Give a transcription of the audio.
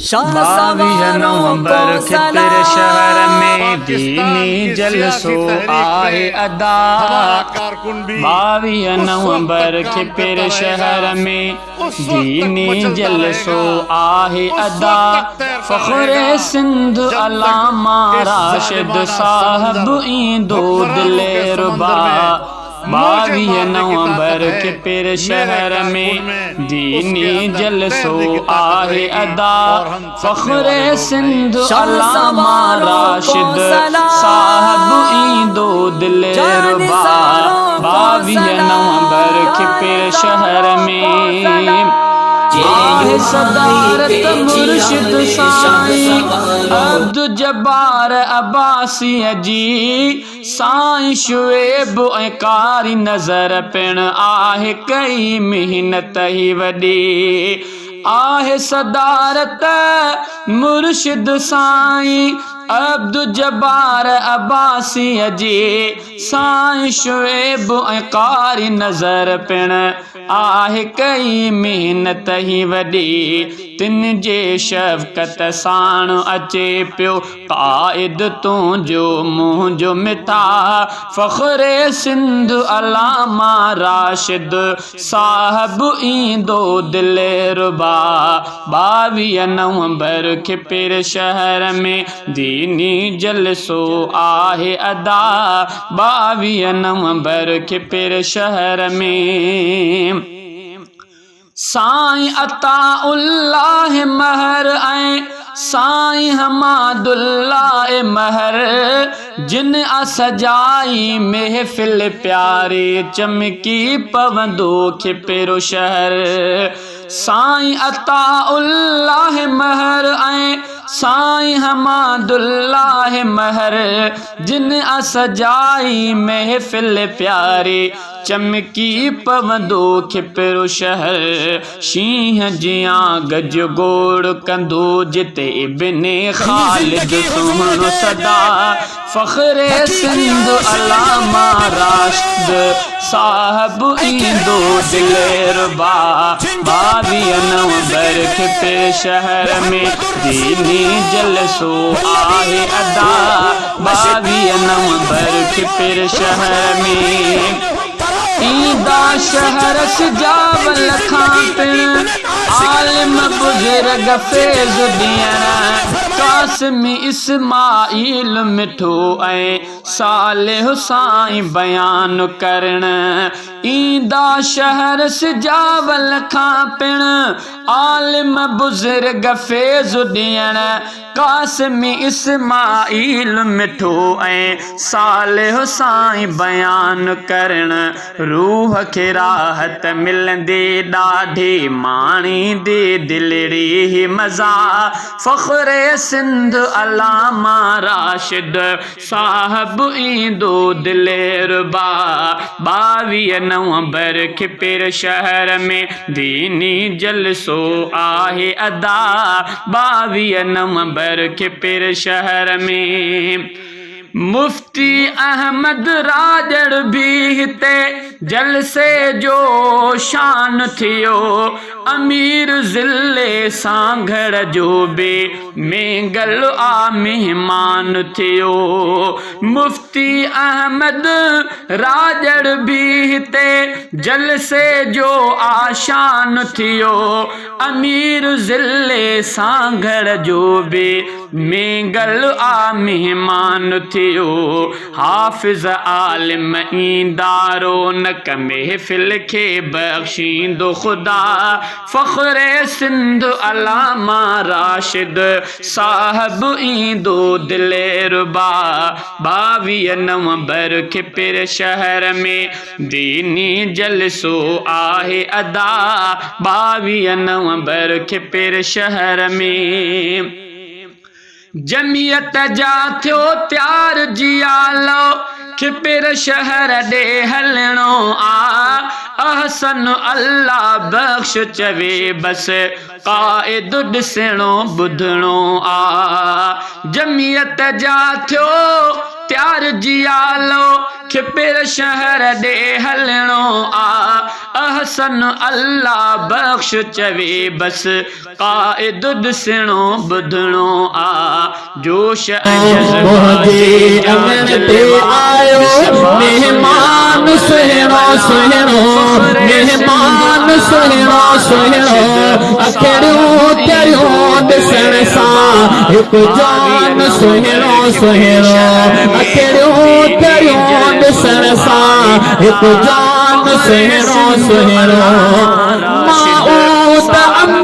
22 नवंबर खितर शहर में दीनी जलसो आहे अदा। 22 नवंबर खितर शहर में दीनी जलसो आहे अदा। फ़ख्रे सिंध अल्लामा राशिद साहब ईंदो दिले रुबा। 22 नवंबर खितर शहर में दीनी जलसो आहे अदा। फ़ख्रे सिंध अल्लामा राशिद साहब ईंदो दिले रुबा। 22 नवंबर खितर शहर में आहे सदारत मुर्शिद साईं अब्दुल जब्बार अब्बासी जी। साईं शुएब ऐं कारी नज़र पिण आहे कई मेहनत ही वॾी। आहे सदारत मुर्शिद साईं अब्दुल जब्बार अब्बासी जी। साईं शुएब ऐं कारी नज़र पिण आहे कई मेहनत ही वॾी। तिन जे शफ़क़त साण अचे पियो क़ाइद तुंहिंजो मुंहिंजो मिथा। फ़ख्रे सिंध अल्लामा राशिद साहब ईंदो दिले रुबा। 22 नवंबर खितर शहर में दीनी जलसो आहे अदा। 22 नवंबर खितर शहर में साईं अताउल्लाह महर ऐं साईं हमादुल्लाह महर जिन सजाई महफ़िल प्यारे चमकी पवंदो खिपिरो शहर। साईं अताउल्लाह महर ऐं साईं हमादुल्लाह महर जिन सजाई महफ़िल प्यारे चमकी पवंदो खिपिरो शहर। शींहं जियां गज गोड़ कंदो जिते इब्ने ख़ालिद सुहिणो सदा। फ़ख्रे सिंध अल्लामा राशिद साहब ईंदो दिले रुबा। 22 नवंबर खितर शहर में दीनी जलसो आहे अदा। 22 नवंबर खितर शहर में ईंदा शहर सिजावल खां पिण आलिम बुज़ुर्ग फैज़ ॾियण। कासिमी इस्माइल मिठो ऐं सालिह साईं बयान करण। ईंदा शहर सिजावल खां पिण आलिम बुज़ुर्ग फैज़ ॾियण। कासिमी इस्माइल मिठो ऐं सालिह साईं बयान करण। रूह खे राहत मिलंदे ॾाढी माणींदे दिलड़ी ही मज़ा। फ़ख्रे सिंध अल्लामा राशिद साहब ईंदो दिले रुबा। 22 नवंबर खितर शहर में दीनी जलसो आहे अदा। 22 नवंबर खितर शहर में मुफ्ती अहमद राजड़ भी हिते जलसे जो शान थियो। अमीर ज़िले सांघड़ जो बि मेंगल आ मेहमान थियो। मुफ्ती अहमद राजड़ भी हिते जलसे जो आशान थियो। अमीर ज़िले सांघड़ जो बि मेंगल आ मेहमान थियो। हाफ़िज़ आलिम ईंदा रौनक महफ़िल खे बख़्शींदो ख़ुदा। फ़ख्रे सिंध अल्लामा राशिद साहब ईंदो दिले रुबा। 22 नवंबर खितर शहर में दीनी जलसो आहे अदा। 22 नवंबर खितर शहर में जमियत जा थियो त्यार जियालो खिपर शहर ॾे हलणो आ। अहसन अल्लाह बख़्श चवे बस क़ाइद ॾिसणो ॿुधणो आ। जमियत जा थियो त्यार जियालो खिपिर शहर दे हलणो आ अहसन अल्लाह बख्श चवे बस काइद दिसणो बुधणो आ जोश मुझे अमन पे आयो मेहमान सुहिणो सुहिणो मेहमान सुहिणो सुहिणो अखड़ियूं तेरियूं ॾिसण सां हिकु जान सुहिणो सुहिणो अखड़ियूं तेरियूं ॾिसण सां हिकु जान सुहिणो सुहिणो मां